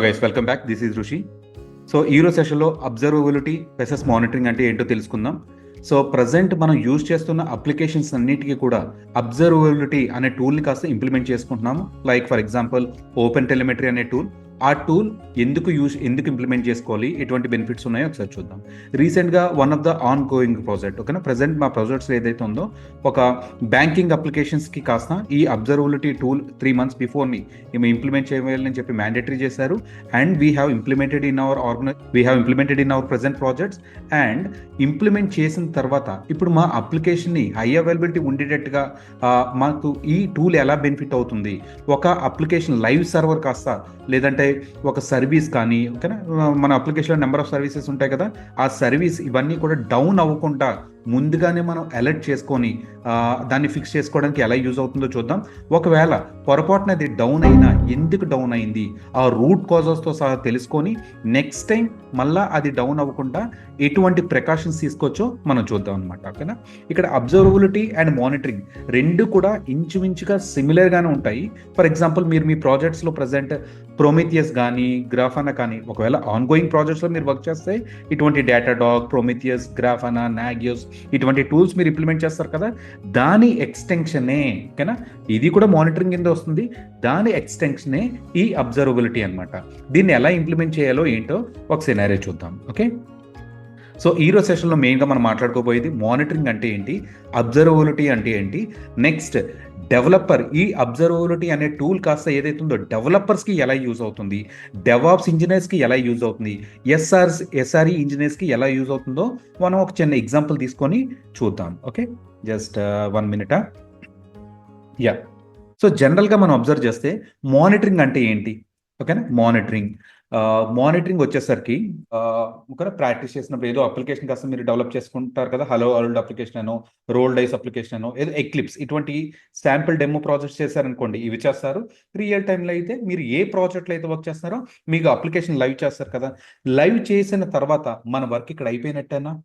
Guys welcome back. This is Rishi. So ఈరోజు సెషన్లో observability వెసెస్ monitoring అంటే ఏంటో తెలుసుకుందాం. సో ప్రజెంట్ మనం యూజ్ చేస్తున్న అప్లికేషన్స్ అన్నిటికీ కూడా అబ్జర్వబిలిటీ అనే టూల్ని కాస్త ఇంప్లిమెంట్ చేసుకుంటున్నాము. Like for example open telemetry అనే టూల్. ఆ టూల్ ఎందుకు ఇంప్లిమెంట్ చేసుకోవాలి, ఎటువంటి బెనిఫిట్స్ ఉన్నాయో ఒకసారి చూద్దాం. రీసెంట్గా one of the on going project, ఓకేనా, ప్రజెంట్ మా ప్రాజెక్ట్స్ ఏదైతే ఉందో ఒక బ్యాంకింగ్ అప్లికేషన్స్కి కాస్త ఈ అబ్జర్వబిలిటీ టూల్ 3 months బిఫోర్ని మేము ఇంప్లిమెంట్ చేయాలని చెప్పి మ్యాండేటరీ చేశారు. And we have implemented in our present projects. And implement చేసిన తర్వాత ఇప్పుడు మా అప్లికేషన్ని హై అవైలబిలిటీ ఉండేటట్టుగా మాకు ఈ టూల్ ఎలా బెనిఫిట్ అవుతుంది, ఒక అప్లికేషన్ లైవ్ సర్వర్ కాస్త లేదంటే ఒక సర్వీస్ కానీ, ఓకేనా, మన అప్లికేషన్లో నెంబర్ ఆఫ్ సర్వీసెస్ ఉంటాయి కదా, ఆ సర్వీస్ ఇవన్నీ కూడా డౌన్ అవ్వకుండా ముందుగానే మనం అలర్ట్ చేసుకొని దాన్ని ఫిక్స్ చేసుకోవడానికి ఎలా యూజ్ అవుతుందో చూద్దాం. ఒకవేళ పొరపాటున అది డౌన్ అయినా ఎందుకు డౌన్ అయింది, ఆ రూట్ కాజెస్తో సహా తెలుసుకొని నెక్స్ట్ టైం మళ్ళీ అది డౌన్ అవ్వకుండా ఎటువంటి ప్రికాషన్స్ తీసుకోవచ్చో మనం చూద్దాం అనమాట. ఓకేనా, ఇక్కడ అబ్జర్వబిలిటీ అండ్ మానిటరింగ్ రెండు కూడా ఇంచుమించుగా సిమిలర్గానే ఉంటాయి. ఫర్ ఎగ్జాంపుల్ మీరు మీ ప్రాజెక్ట్స్లో ప్రజెంట్ ప్రొమిథియస్ కానీ గ్రాఫానా కానీ, ఒకవేళ ఆన్ గోయింగ్ ప్రాజెక్ట్స్లో మీరు వర్క్ చేస్తే ఇటువంటి డేటాడాగ్, ప్రొమిథియస్, గ్రాఫానా, నాగియోస్ ఇటువంటి టూల్స్ మీరు ఇంప్లిమెంట్ చేస్తారు కదా, దాని ఎక్స్టెన్షనే, ఓకేనా, ఇది కూడా మానిటరింగ్ కింద వస్తుంది. దాని ఎక్స్టెన్షనే ఈ అబ్జర్వబిలిటీ అనమాట. దీన్ని ఎలా ఇంప్లిమెంట్ చేయాలో ఏంటో ఒక సినారియో చూద్దాం. ఓకే, సో ఈరోజు సెషన్లో మెయిన్గా మనం మాట్లాడుకోబోయేది మానిటరింగ్ అంటే ఏంటి, అబ్జర్వబిలిటీ అంటే ఏంటి, నెక్స్ట్ డెవలపర్ ఈ అబ్జర్వబిలిటీ అనే టూల్ కాస్త ఏదైతే ఉందో డెవలపర్స్కి ఎలా యూజ్ అవుతుంది, డెవాప్స్ ఇంజనీర్స్కి ఎలా యూజ్ అవుతుంది, ఎస్ఆర్ఈ ఇంజనీర్స్కి ఎలా యూజ్ అవుతుందో మనం ఒక చిన్న ఎగ్జాంపుల్ తీసుకొని చూద్దాం. Okay, just 1 minute. Yeah, so జనరల్గా మనం అబ్జర్వ్ చేస్తే మానిటరింగ్ అంటే ఏంటి, ఓకేనా, మానిటరింగ్ వచ్చేసరికి ఒక ప్రాక్టీస్ చేసినప్పుడు ఏదో అప్లికేషన్ కాస్త మీరు డెవలప్ చేసుకుంటారు కదా, హలో వరల్డ్ అప్లికేషన్ అనో, రోల్ డైస్ అప్లికేషన్ అనో, ఏదో ఎక్లిప్స్, ఇటువంటి శాంపిల్ డెమో ప్రాజెక్ట్స్ చేశారనుకోండి, ఇవి చేస్తారు. రియల్ టైంలో అయితే మీరు ఏ ప్రాజెక్ట్లో అయితే వర్క్ చేస్తున్నారో మీకు అప్లికేషన్ లైవ్ చేస్తారు కదా, లైవ్ చేసిన తర్వాత మన వర్క్ ఇక్కడ అయిపోయినట్టేనా.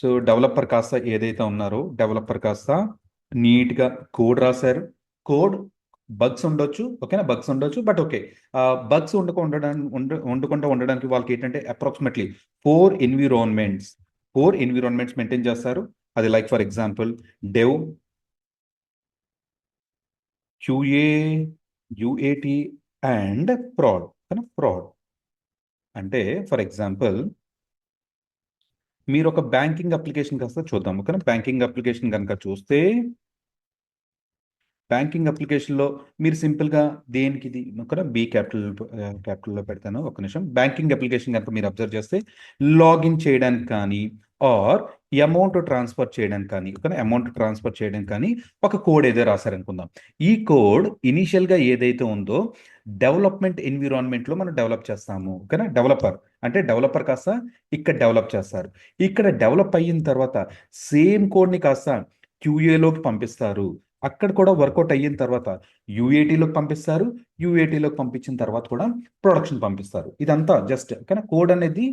సో డెవలపర్ కాస్త ఏదైతే ఉన్నారో డెవలపర్ కాస్త నీట్గా కోడ్ రాశారు. కోడ్ బగ్స్ ఉండొచ్చు, ఓకేనా, బగ్స్ ఉండొచ్చు, బట్ ఓకే, బగ్స్ ఉండకుండా ఉండడానికి వాళ్ళకి ఏంటంటే అప్రాక్సిమేట్లీ 4 ఎన్విరాన్మెంట్స్ మెయింటైన్ చేస్తారు. అది like for example dev, QA, UAT and prod. Prod అంటే ఫర్ ఎగ్జాంపుల్ మీరు ఒక బ్యాంకింగ్ అప్లికేషన్ కాస్త చూద్దాం. ఓకేనా, బ్యాంకింగ్ అప్లికేషన్ కనుక చూస్తే బ్యాంకింగ్ అప్లికేషన్లో మీరు సింపుల్గా దేనికి ఇది ఒక క్యాపిటల్లో పెడతాను, ఒక నిమిషం. బ్యాంకింగ్ అప్లికేషన్ కనుక మీరు అబ్జర్వ్ చేస్తే లాగిన్ చేయడానికి కానీ ఆర్ అమౌంట్ ట్రాన్స్ఫర్ చేయడానికి కానీ ఒక కోడ్ ఏదో రాశారనుకుందాం. ఈ కోడ్ ఇనీషియల్గా ఏదైతే ఉందో డెవలప్మెంట్ ఎన్విరాన్మెంట్లో మనం డెవలప్ చేస్తాము. ఓకేనా, డెవలపర్ కాస్త ఇక్కడ డెవలప్ చేస్తారు. ఇక్కడ డెవలప్ అయిన తర్వాత సేమ్ కోడ్ని కాస్త క్యూఏలోకి పంపిస్తారు. అక్కడ కూడా వర్కౌట్ అయిన తర్వాత యూఏటీలోకి పంపిస్తారు. యూఏటీలోకి పంపించిన తర్వాత కూడా ప్రొడక్షన్ పంపిస్తారు. ఇదంతా జస్ట్, ఓకేనా, కోడ్ అనేది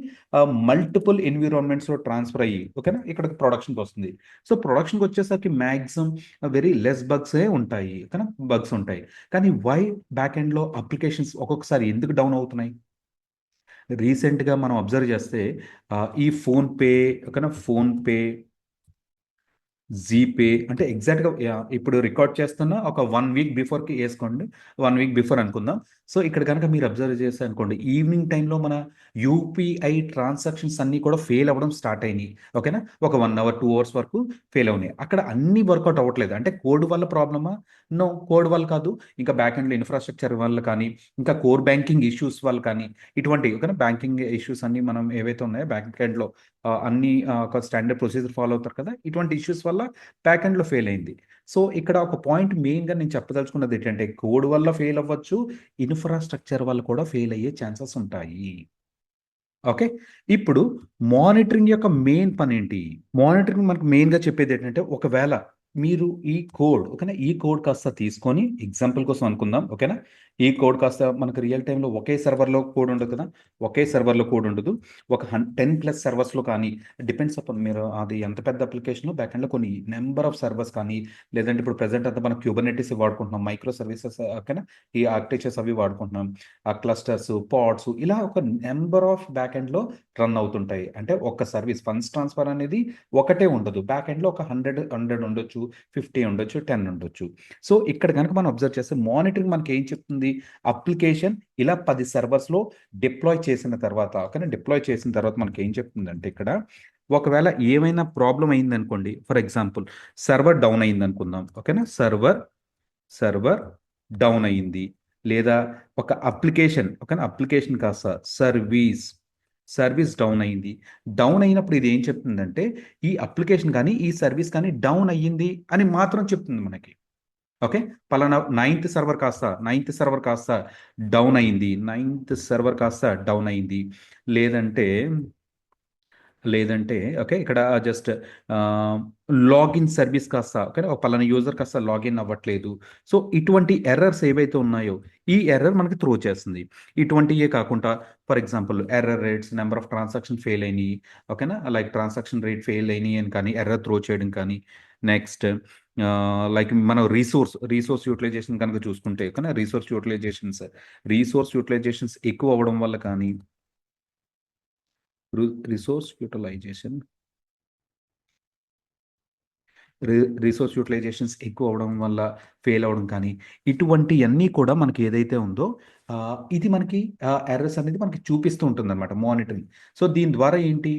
మల్టిపుల్ ఎన్విరాన్మెంట్స్లో ట్రాన్స్ఫర్ అయ్యి, ఓకేనా, ఇక్కడికి ప్రొడక్షన్కి వస్తుంది. సో ప్రొడక్షన్కి వచ్చేసరికి మ్యాక్సిమం వెరీ లెస్ బగ్సే ఉంటాయి, ఓకేనా, బగ్స్ ఉంటాయి. కానీ వై బ్యాక్ ఎండ్లో అప్లికేషన్స్ ఒక్కొక్కసారి ఎందుకు డౌన్ అవుతున్నాయి? రీసెంట్గా మనం అబ్జర్వ్ చేస్తే ఈ ఫోన్పే, ఓకేనా, ఫోన్పే, జీపే అంటే ఎగ్జాక్ట్గా ఇప్పుడు రికార్డ్ చేస్తున్న ఒక 1 week బిఫోర్కి వేసుకోండి, 1 week బిఫోర్ అనుకుందాం. సో ఇక్కడ కనుక మీరు అబ్జర్వ్ చేస్తే అనుకోండి, ఈవినింగ్ టైంలో మన యూపీఐ ట్రాన్సాక్షన్స్ అన్నీ కూడా ఫెయిల్ అవ్వడం స్టార్ట్ అయినాయి. ఓకేనా, ఒక 1 hour 2 hours వరకు ఫెయిల్ అవునాయి. అక్కడ అన్ని వర్కౌట్ అవ్వట్లేదు. అంటే కోడ్ వల్ల ప్రాబ్లమా? నో, కోడ్ వల్ల కాదు. ఇంకా బ్యాక్ ఎండ్లో ఇన్ఫ్రాస్ట్రక్చర్ వల్ల కానీ, ఇంకా కోర్ బ్యాంకింగ్ ఇష్యూస్ వల్ల కానీ, ఇటువంటి, ఓకేనా, బ్యాంకింగ్ ఇష్యూస్ అన్ని మనం ఏవైతే ఉన్నాయో బ్యాంక్ ఎండ్లో అన్ని ఒక స్టాండర్డ్ ప్రొసీజర్ ఫాలో అవుతారు కదా, ఇటువంటి ఇష్యూస్ వల్ల బ్యాక్ ఎండ్లో ఫెయిల్ అయింది. సో ఇక్కడ ఒక పాయింట్ మెయిన్గా నేను చెప్పదలుచుకున్నది ఏంటంటే కోడ్ వల్ల ఫెయిల్ అవ్వచ్చు, ఇన్ఫ్రాస్ట్రక్చర్ వల్ల కూడా ఫెయిల్ అయ్యే ఛాన్సెస్ ఉంటాయి. ఓకే, ఇప్పుడు మానిటరింగ్ యొక్క మెయిన్ పని ఏంటి? మానిటరింగ్ మనకు మెయిన్గా చెప్పేది ఏంటంటే, ఒకవేళ మీరు ఈ కోడ్, ఓకేనా, ఈ కోడ్ కాస్త తీసుకొని ఎగ్జాంపుల్ కోసం అనుకుందాం, ఓకేనా, ఈ కోడ్ కాస్త మనకు రియల్ టైంలో ఒకే సర్వర్లో కోడ్ ఉండదు కదా, ఒకే సర్వర్లో కోడ్ ఉండదు. ఒక 10+ సర్వర్స్లో కానీ, డిపెండ్స్ అపాన్ మీరు అది ఎంత పెద్ద అప్లికేషన్ బ్యాక్ ఎండ్లో కొన్ని నెంబర్ ఆఫ్ సర్వర్స్ కానీ, లేదంటే ఇప్పుడు ప్రెసెంట్ అంతా మనం క్యూబర్నెటిస్ వాడుకుంటున్నాం, మైక్రో సర్వీసెస్ ఓకేనా, ఈ ఆర్కిటెక్చర్స్ అవి వాడుకుంటున్నాం, ఆ క్లస్టర్స్, పాడ్స్, ఇలా ఒక నెంబర్ ఆఫ్ బ్యాక్ ఎండ్లో రన్ అవుతుంటాయి. అంటే ఒక సర్వీస్ ఫండ్స్ ట్రాన్స్ఫర్ అనేది ఒకటే ఉండదు, బ్యాక్ ఎండ్లో ఒక 100 ఉండొచ్చు, 50 ఉండొచ్చు, 10 ఉండొచ్చు. సో ఇక్కడ కనుక మనం అబ్జర్వ్ చేస్తే మానిటరింగ్ మనకి ఏం చెప్తుంది, అప్లికేషన్ ఇలా 10 సర్వర్స్లో డిప్లాయ్ చేసిన తర్వాత ఓకేనా, డిప్లాయ్ చేసిన తర్వాత మనకి ఏం చెప్తుందంటే ఇక్కడ ఒకవేళ ఏమైనా ప్రాబ్లం అయింది అనుకోండి, ఫర్ ఎగ్జాంపుల్ సర్వర్ డౌన్ అయింది అనుకుందాం ఓకేనా, సర్వర్ డౌన్ అయింది, లేదా ఒక అప్లికేషన్ ఓకేనా, అప్లికేషన్ కాస్త సర్వీస్ డౌన్ అయింది. డౌన్ అయినప్పుడు ఇది ఏం చెప్తుందంటే ఈ అప్లికేషన్ కానీ ఈ సర్వీస్ కానీ డౌన్ అయ్యింది అని మాత్రం చెప్తుంది మనకి. ఓకే, పలానా నైన్త్ సర్వర్ కాస్త డౌన్ అయింది, లేదంటే ఓకే ఇక్కడ జస్ట్ లాగిన్ సర్వీస్ కాస్త ఓకే, ఒక పలానా యూజర్ కాస్త లాగిన్ అవ్వట్లేదు. సో ఇటువంటి ఎర్రర్స్ ఏవైతే ఉన్నాయో ఈ ఎర్రర్ మనకి త్రో చేస్తుంది. ఇటువంటివే కాకుండా for example error rates, number of transaction fail అయినాయి ఓకేనా, లైక్ ట్రాన్సాక్షన్ రేట్ ఫెయిల్ అయినాయి అని కానీ ఎర్రర్ త్రో చేయడం కానీ, నెక్స్ట్ లైక్ మనం రీసోర్స్ యూటిలైజేషన్ కనుక చూసుకుంటే కానీ రీసోర్స్ యూటిలైజేషన్స్ ఎక్కువ అవ్వడం వల్ల కానీ, రిసోర్స్ యూటిలైజేషన్ రిసోర్స్ యూటిలైజేషన్స్ ఎక్కువ అవడం వల్ల ఫెయిల్ అవ్వడం కానీ, ఇటువంటివన్నీ కూడా మనకి ఏదైతే ఉందో ఇది మనకి ఎర్రర్స్ అనేది మనకి చూపిస్తూ ఉంటుంది అనమాట మానిటరింగ్. సో దీని ద్వారా ఏంటి,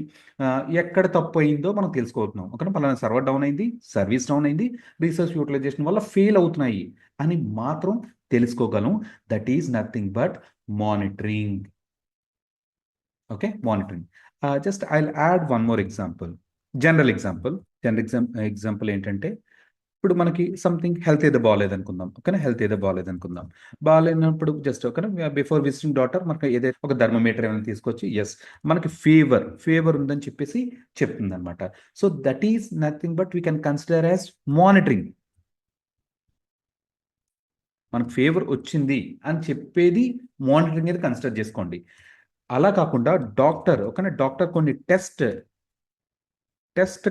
ఎక్కడ తప్పు అయిందో మనం తెలుసుకోతున్నాం ఓకే, పలానా సర్వర్ డౌన్ అయింది, సర్వీస్ డౌన్ అయింది, రీసోర్స్ యూటిలైజేషన్ వల్ల ఫెయిల్ అవుతున్నాయి అని మాత్రం తెలుసుకోగలం. That is nothing but monitoring. Okay, monitoring. Just I add one more example, general example ఏంటంటే ఇప్పుడు మనకి సంథింగ్ హెల్త్ ఏదో బాగాలేదనుకుందాం ఓకేనా, బాగాలేనప్పుడు జస్ట్ ఓకేనా బిఫోర్ విజిటింగ్ డాక్టర్ మనకి ఏదైతే ఒక థర్మోమీటర్ ఏమైనా తీసుకొచ్చి ఎస్ మనకి ఫీవర్ ఉందని చెప్పేసి చెప్తుంది అనమాట. So that is nothing but we can consider as monitoring. మనకు ఫీవర్ వచ్చింది అని చెప్పేది మానిటరింగ్ అనేది కన్సిడర్ చేసుకోండి. అలా కాకుండా డాక్టర్ కొన్ని టెస్ట్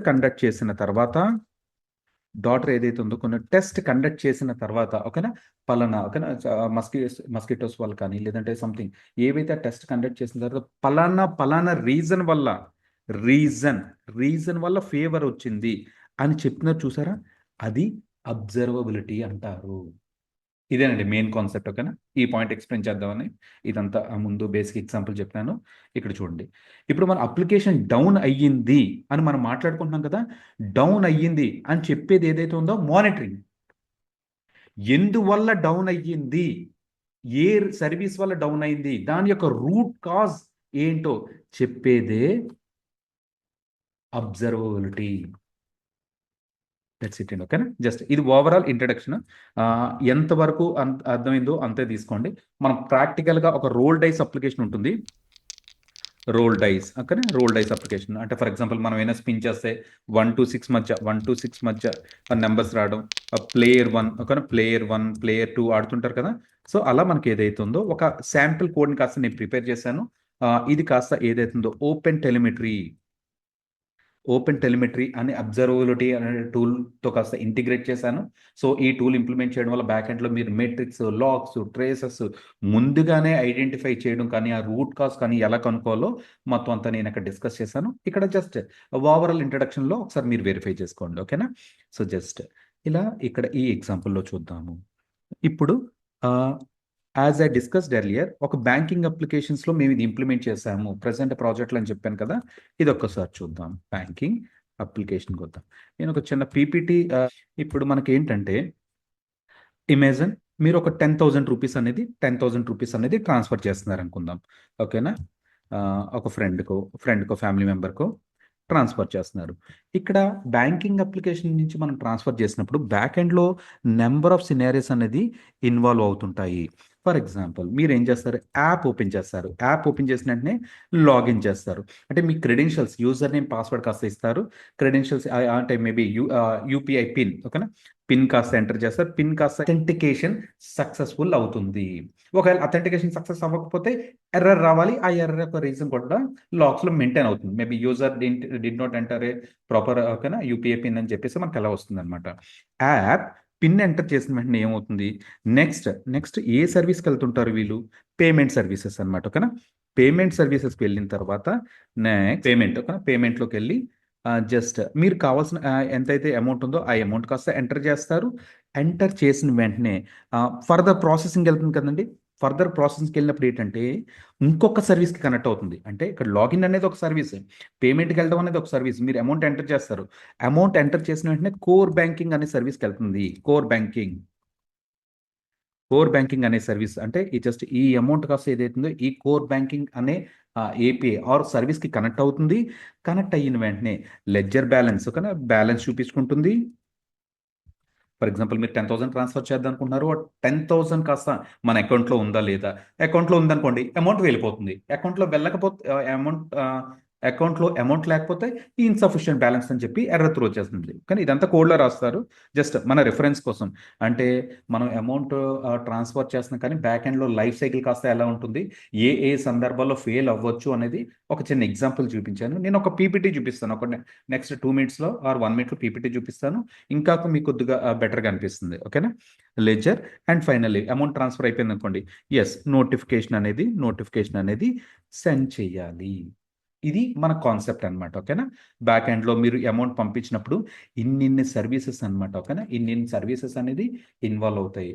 కండక్ట్ చేసిన తర్వాత, కొన్ని టెస్ట్ కండక్ట్ చేసిన తర్వాత ఓకేనా, పలానా ఓకేనా మస్కిటోస్ వల్ల కానీ లేదంటే సంథింగ్ ఏవైతే టెస్ట్ కండక్ట్ చేసిన తర్వాత పలానా రీజన్ వల్ల ఫీవర్ వచ్చింది అని చెప్పినారు చూసారా, అది అబ్జర్వబిలిటీ అంటారు. ఇదేనండి మెయిన్ కాన్సెప్ట్ ఓకేనా. ఈ పాయింట్ ఎక్స్ప్లెయిన్ చేద్దామని ఇదంతా ముందు బేసిక్ ఎగ్జాంపుల్ చెప్పాను. ఇక్కడ చూడండి, ఇప్పుడు మన అప్లికేషన్ డౌన్ అయ్యింది అని మనం మాట్లాడుకుంటున్నాం కదా, డౌన్ అయ్యింది అని చెప్పేది ఏదైతే ఉందో మానిటరింగ్. ఎందువల్ల డౌన్ అయ్యింది, ఏ సర్వీస్ వల్ల డౌన్ అయింది, దాని యొక్క రూట్ కాజ్ ఏంటో చెప్పేదే అబ్జర్వబిలిటీ. దట్స్ ఇట్ అండి ఓకేనా. జస్ట్ ఇది ఓవరాల్ ఇంట్రడక్షన్. ఎంతవరకు అర్థమైందో అంతే తీసుకోండి. మనం ప్రాక్టికల్గా ఒక రోల్ డైస్ అప్లికేషన్ ఉంటుంది, రోల్ డైస్ అప్లికేషన్ అంటే ఫర్ ఎగ్జాంపుల్ మనం ఏమైనా స్పిన్ చేస్తే 1 to 6 మధ్య నెంబర్స్ రావడం, ప్లేయర్ 1 ఓకేనా, ప్లేయర్ 2 ఆడుతుంటారు కదా. సో అలా మనకి ఏదైతే ఉందో ఒక శాంపిల్ కోడ్ని కాస్త నేను ప్రిపేర్ చేశాను. ఇది కాస్త ఏదైతుందో ఓపెన్ టెలిమెట్రీ అనే అబ్జర్వబిలిటీ అనే టూల్తో కాస్త ఇంటిగ్రేట్ చేశాను. సో ఈ టూల్ ఇంప్లిమెంట్ చేయడం వల్ల బ్యాక్ ఎండ్లో మీరు మెట్రిక్స్, లాగ్స్, ట్రేసెస్ ముందుగానే ఐడెంటిఫై చేయడం కానీ, ఆ రూట్ కాజ్ కానీ ఎలా కనుక్కోవాలో మొత్తం అంతా నేను ఇక్కడ డిస్కస్ చేశాను. ఇక్కడ జస్ట్ ఓవరాల్ ఇంట్రడక్షన్లో ఒకసారి మీరు వెరిఫై చేసుకోండి ఓకేనా. సో జస్ట్ ఇలా ఇక్కడ ఈ ఎగ్జాంపుల్లో చూద్దాము. ఇప్పుడు యాజ్ ఐ డిస్కస్డ్ ఎర్లియర్, ఒక బ్యాంకింగ్ అప్లికేషన్స్లో మేము ఇది ఇంప్లిమెంట్ చేసాము ప్రజెంట్ ప్రాజెక్ట్లో అని చెప్పాను కదా. ఇది ఒక్కసారి చూద్దాం, బ్యాంకింగ్ అప్లికేషన్కి వద్దాం. నేను ఒక చిన్న పీపీటీ, ఇప్పుడు మనకి ఏంటంటే ఇమేజిన్ మీరు ఒక 10,000 రూపీస్ అనేది ట్రాన్స్ఫర్ చేస్తున్నారు అనుకుందాం ఓకేనా. ఒక ఫ్రెండ్కో ఫ్యామిలీ మెంబర్కో ట్రాన్స్ఫర్ చేస్తున్నారు. ఇక్కడ బ్యాంకింగ్ అప్లికేషన్ నుంచి మనం ట్రాన్స్ఫర్ చేసినప్పుడు బ్యాక్ ఎండ్లో నెంబర్ ఆఫ్ సినారీస్ అనేది ఇన్వాల్వ్ అవుతుంటాయి. ఫర్ ఎగ్జాంపుల్ మీరు ఏం చేస్తారు, యాప్ ఓపెన్ చేస్తారు. యాప్ ఓపెన్ చేసిన వెంటనే లాగిన్ చేస్తారు. అంటే మీ క్రెడెన్షియల్స్, యూజర్ నేమ్, పాస్వర్డ్ కాస్త ఇస్తారు. క్రెడెన్షియల్స్ అంటే మేబీ యూపీఐ పిన్, ఓకేనా, పిన్ కాస్త ఎంటర్ చేస్తారు. పిన్ కాస్త అథెంటికేషన్ సక్సెస్ఫుల్ అవుతుంది. ఒకవేళ అథెంటికేషన్ సక్సెస్ అవ్వకపోతే ఎర్రర్ రావాలి. ఆ ఎర్రర్ యొక్క రీజన్ కూడా లాక్స్లో మెయింటైన్ అవుతుంది. Maybe user did not enter a proper, ఓకేనా, యూపీఐ పిన్ అని చెప్పేసి మనకు ఎలా వస్తుంది అనమాట. యాప్ పిన్ ఎంటర్ చేసిన వెంటనే ఏమవుతుంది, నెక్స్ట్ నెక్స్ట్ ఏ సర్వీస్కి వెళ్తుంటారు వీళ్ళు, పేమెంట్ సర్వీసెస్ అనమాట, ఓకేనా. పేమెంట్ సర్వీసెస్కి వెళ్ళిన తర్వాత నెక్స్ట్ పేమెంట్, ఓకేనా, పేమెంట్లోకి వెళ్ళి జస్ట్ మీరు కావాల్సిన ఎంతైతే అమౌంట్ ఉందో ఆ అమౌంట్ కాస్త ఎంటర్ చేస్తారు. ఎంటర్ చేసిన వెంటనే ఫర్దర్ ప్రాసెసింగ్ వెళ్తుంది కదండి. ఫర్దర్ ప్రాసెసింగ్కి వెళ్ళినప్పుడు ఏంటంటే ఇంకొక సర్వీస్కి కనెక్ట్ అవుతుంది. అంటే ఇక్కడ లాగిన్ అనేది ఒక సర్వీస్, పేమెంట్కి వెళ్ళడం అనేది ఒక సర్వీస్. మీరు అమౌంట్ ఎంటర్ చేస్తారు. అమౌంట్ ఎంటర్ చేసిన వెంటనే కోర్ బ్యాంకింగ్ అనే సర్వీస్కి వెళ్తుంది. కోర్ బ్యాంకింగ్ అనే సర్వీస్ అంటే ఈ జస్ట్ ఈ అమౌంట్ కాస్త ఏదైతుందో ఈ కోర్ బ్యాంకింగ్ అనే ఏపీఐ ఆర్ సర్వీస్కి కనెక్ట్ అవుతుంది. కనెక్ట్ అయిన వెంటనే లెడ్జర్ బ్యాలెన్స్, ఓకేనా, బ్యాలెన్స్ చూపించుకుంటుంది. ఫర్ ఎగ్జాంపుల్ మీరు 10,000 ట్రాన్స్ఫర్ చేద్దాం అనుకున్నారు. 10,000 కాస్త మన అకౌంట్లో ఉందా లేదా, అకౌంట్లో ఉందనుకోండి అమౌంట్ వెళ్ళిపోతుంది. అకౌంట్లో వెళ్ళకపోతే అకౌంట్లో అమౌంట్ లేకపోతే ఇన్సఫిషియెంట్ బ్యాలెన్స్ అని చెప్పి ఎర్రర్ త్రో చేస్తుంది. కానీ ఇదంతా కోడ్లో రాస్తారు, జస్ట్ మన రిఫరెన్స్ కోసం. అంటే మనం అమౌంట్ ట్రాన్స్ఫర్ చేస్తున్నాం కానీ బ్యాక్ ఎండ్లో లైఫ్ సైకిల్ కాస్త ఎలా ఉంటుంది, ఏ ఏ సందర్భాల్లో ఫెయిల్ అవ్వచ్చు అనేది ఒక చిన్న ఎగ్జాంపుల్ చూపించాను. నేను ఒక పీపీటీ చూపిస్తాను. ఒక నెక్స్ట్ 2 మినిట్స్లో ఆర్ 1 మినిట్లో పీపీటీ చూపిస్తాను. ఇంకా మీకు కొద్దిగా బెటర్గా అనిపిస్తుంది, ఓకేనా. Ledger and finally amount transfer అయిపోయింది అనుకోండి, ఎస్ నోటిఫికేషన్ అనేది సెండ్ చేయాలి. ఇది మన కాన్సెప్ట్ అనమాట, ఓకేనా. బ్యాక్ ఎండ్లో మీరు అమౌంట్ పంపించినప్పుడు ఇన్ని సర్వీసెస్ అనమాట, ఓకేనా. ఇన్ని సర్వీసెస్ అనేది ఇన్వాల్వ్ అవుతాయి.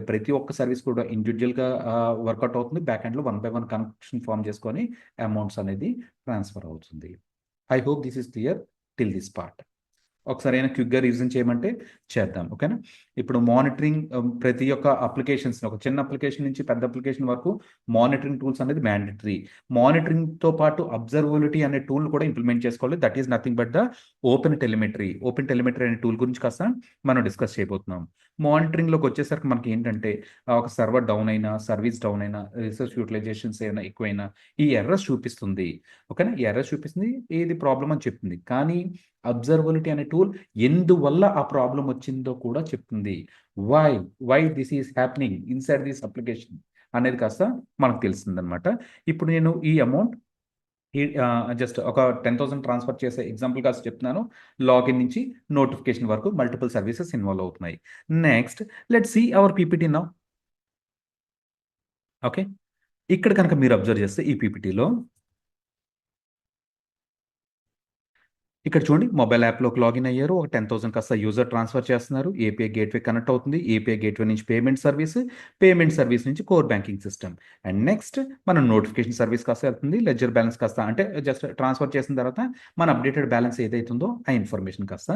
ప్రతి ఒక్క సర్వీస్ కూడా ఇండివిజువల్గా వర్కౌట్ అవుతుంది. బ్యాక్ ఎండ్లో 1 by 1 కనెక్షన్ ఫామ్ చేసుకొని అమౌంట్స్ అనేది ట్రాన్స్ఫర్ అవుతుంది. I hope this is clear till this part. ఒకసారి అయినా క్విక్గా రివిజన్ చేయమంటే చేద్దాం, ఓకేనా. ఇప్పుడు మానిటరింగ్ ప్రతి ఒక్క అప్లికేషన్స్, ఒక చిన్న అప్లికేషన్ నుంచి పెద్ద అప్లికేషన్ వరకు మానిటరింగ్ టూల్స్ అనేది మ్యాండటరీ. మానిటరింగ్తో పాటు అబ్జర్వబిలిటీ అనే టూల్ కూడా ఇంప్లిమెంట్ చేసుకోవాలి. That is nothing but the open telemetry అనే టూల్ గురించి కాస్త మనం డిస్కస్ చేయబోతున్నాం. మానిటరింగ్లోకి వచ్చేసరికి మనకి ఏంటంటే ఒక సర్వర్ డౌన్ అయినా, సర్వీస్ డౌన్ అయినా, రిసోర్స్ యూటిలైజేషన్స్ ఏమైనా ఎక్కువైనా ఈ ఎర్రర్స్ చూపిస్తుంది, ఓకేనా. ఈ ఎర్రర్స్ చూపిస్తుంది, ఏది ప్రాబ్లం అని చెప్తుంది. కానీ అబ్జర్వబిలిటీ అనే టూల్ ఎందువల్ల ఆ ప్రాబ్లం వచ్చిందో కూడా చెప్తుంది. Why why this is happening inside this application అనేది కాస్త మనకు తెలుస్తుంది అనమాట. ఇప్పుడు నేను ఈ అమౌంట్ జస్ట్ ఒక 10,000 ట్రాన్స్ఫర్ చేసే ఎగ్జాంపుల్ కాస్త చెప్తున్నాను. లాగిన్ నుంచి నోటిఫికేషన్ వరకు మల్టిపుల్ సర్వీసెస్ ఇన్వాల్వ్ అవుతున్నాయి. Next let's see our PPT now. Okay, ఇక్కడ కనుక మీరు అబ్జర్వ్ చేస్తే ఈ పీపీటీలో ఇక్కడ చూడండి, మొబైల్ యాప్లోకి లాగిన్ అయ్యారు. ఒక 10,000 కాస్త యూజర్ ట్రాన్స్ఫర్ చేస్తున్నారు. ఏపీఐ గేట్వే కనెక్ట్ అవుతుంది. ఏపీఐ గేట్వే నుంచి పేమెంట్ సర్వీస్ నుంచి core banking system. And next మన నోటిఫికేషన్ సర్వీస్ కాస్త వెళ్తుంది. లెడ్జర్ బ్యాలెన్స్ కాస్త అంటే జస్ట్ ట్రాన్స్ఫర్ చేసిన తర్వాత మన అప్డేటెడ్ బ్యాలెన్స్ ఏదైతుందో ఆ ఇన్ఫర్మేషన్ కాస్త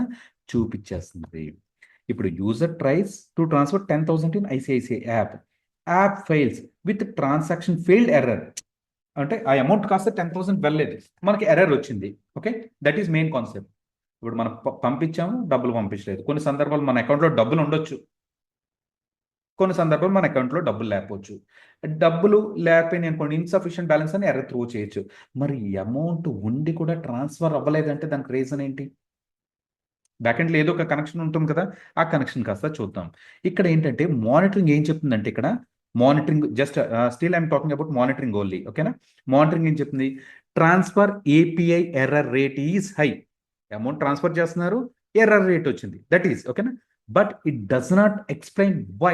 చూపించేస్తుంది. ఇప్పుడు user tries to transfer 10,000 in ICICI app fails with transaction failed error. అంటే ఆ అమౌంట్ కాస్త 10,000 వెళ్ళలేదు, మనకి ఎర్రర్ వచ్చింది. Okay, that is main concept. ఇప్పుడు మనం పంపించాము, డబ్బులు పంపించలేదు. కొన్ని సందర్భాలు మన అకౌంట్లో డబ్బులు ఉండొచ్చు, కొన్ని సందర్భాలు మన అకౌంట్లో డబ్బులు లేకపోవచ్చు. డబ్బులు లేకపోయినా అనుకోండి, ఇన్సఫిషియెంట్ బ్యాలెన్స్ అని ఎర్రర్ త్రూ చేయొచ్చు. మరి అమౌంట్ ఉండి కూడా ట్రాన్స్ఫర్ అవ్వలేదంటే దానికి రీజన్ ఏంటి? బ్యాక్ ఎండ్లో ఏదో ఒక కనెక్షన్ ఉంటుంది కదా, ఆ కనెక్షన్ కాస్త చూద్దాం. ఇక్కడ ఏంటంటే మానిటరింగ్ ఏం చెప్తుందంటే, ఇక్కడ monitoring just still I'm talking about monitoring only, ఓకేనా. మానిటరింగ్ ఏం చెప్తుంది, transfer API error rate is high. Amount transfer చేస్తున్నారు, ఎర్రర్ రేట్ వచ్చింది, దట్ ఈస్ ఓకేనా. But it does not explain why.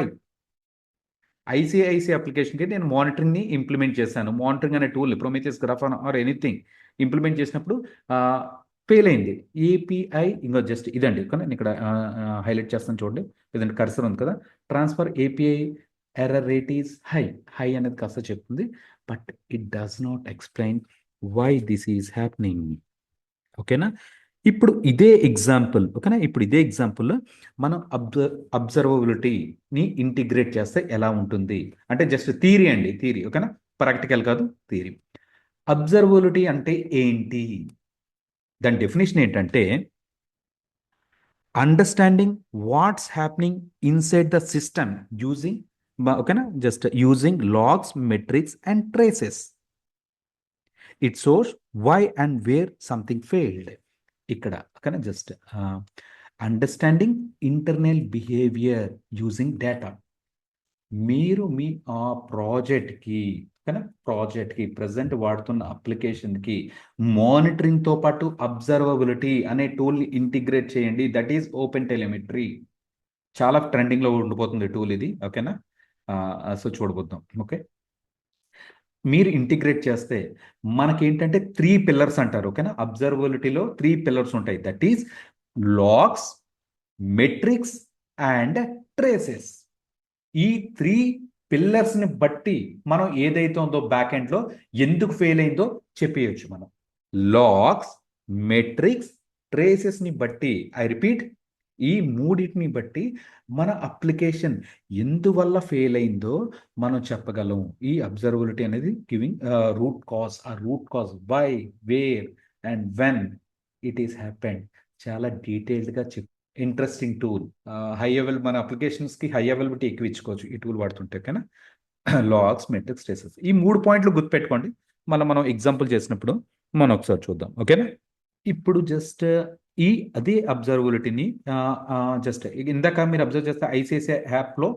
ICICI అప్లికేషన్కి నేను మానిటరింగ్ని ఇంప్లిమెంట్ చేశాను. మానిటరింగ్ అనే tool Prometheus, Grafana or anything implement చేసినప్పుడు ఫెయిల్ అయింది. ఏపీఐ ఇంకా జస్ట్ ఇదండి, కానీ నేను ఇక్కడ హైలైట్ చేస్తాను చూడండి. ఇదండి కర్సర్ ఉంది కదా, transfer API error rate is high అనేది కాస్త చెప్తుంది. But it does not explain why this is happening, ఓకేనా. ఇప్పుడు ఇదే ఎగ్జాంపుల్, ఓకేనా, ఇప్పుడు ఇదే ఎగ్జాంపుల్ మనం అబ్జర్వబిలిటీని ఇంటిగ్రేట్ చేస్తే ఎలా ఉంటుంది అంటే జస్ట్ థియరీ అండి, థియరీ, ఓకేనా, ప్రాక్టికల్ కాదు, థియరీ. అబ్జర్వబిలిటీ అంటే ఏంటి? దాని డెఫినేషన్ ఏంటంటే, understanding what's happening inside the system using ఓకేనా, just using logs, metrics and traces. It shows why and where something failed. ఇక్కడ ఓకేనా, just understanding internal behaviour using data. మీరు మీ ఆ ప్రాజెక్ట్కి కానీ ప్రాజెక్ట్కి ప్రజెంట్ వాడుతున్న అప్లికేషన్కి మానిటరింగ్తో పాటు అబ్జర్వబిలిటీ అనే టూల్ని ఇంటిగ్రేట్ చేయండి. That is open telemetry. చాలా ట్రెండింగ్లో ఉండిపోతుంది టూల్ ఇది. ఓకేనా, సో చూడబోద్దాం. ఓకే, మీరు ఇంటిగ్రేట్ చేస్తే మనకేంటంటే 3 పిల్లర్స్ అంటారు. ఓకేనా, అబ్జర్వబిలిటీలో 3 పిల్లర్స్ ఉంటాయి. That is logs, metrics and traces. ఈ 3 పిల్లర్స్ని బట్టి మనం ఏదైతే ఉందో బ్యాక్ ఎండ్లో ఎందుకు ఫెయిల్ అయిందో చెప్పేయచ్చు మనం. లాగ్స్, మెట్రిక్స్, ట్రేసెస్ని బట్టి, ఐ రిపీట్, ఈ మూడింటిని బట్టి మన అప్లికేషన్ ఎందువల్ల ఫెయిల్ అయిందో మనం చెప్పగలం. ఈ అబ్జర్వబిలిటీ అనేది గివింగ్ రూట్ కాజ్, ఆ root cause why, where and when it is happened చాలా డీటెయిల్డ్గా ఇంట్రెస్టింగ్ టూల్. హై అవైలబుల్ మన అప్లికేషన్స్కి హై అవైలబిలిటీ ఎక్కువ ఇచ్చుకోవచ్చు ఈ టూల్ వాడుతుంటే. ఓకేనా, లాగ్స్, మెట్రిక్స్, ట్రేసెస్, ఈ 3 పాయింట్లు గుర్తుపెట్టుకోండి. మనం ఎగ్జాంపుల్ చేసినప్పుడు మనం ఒకసారి చూద్దాం. ఓకేనా, ఇప్పుడు జస్ట్ ఈ అదే అబ్జర్వబిలిటీని జస్ట్ ఇందాక మీరు అబ్జర్వ్ చేస్తే ఐసిఐసిఐ యాప్లో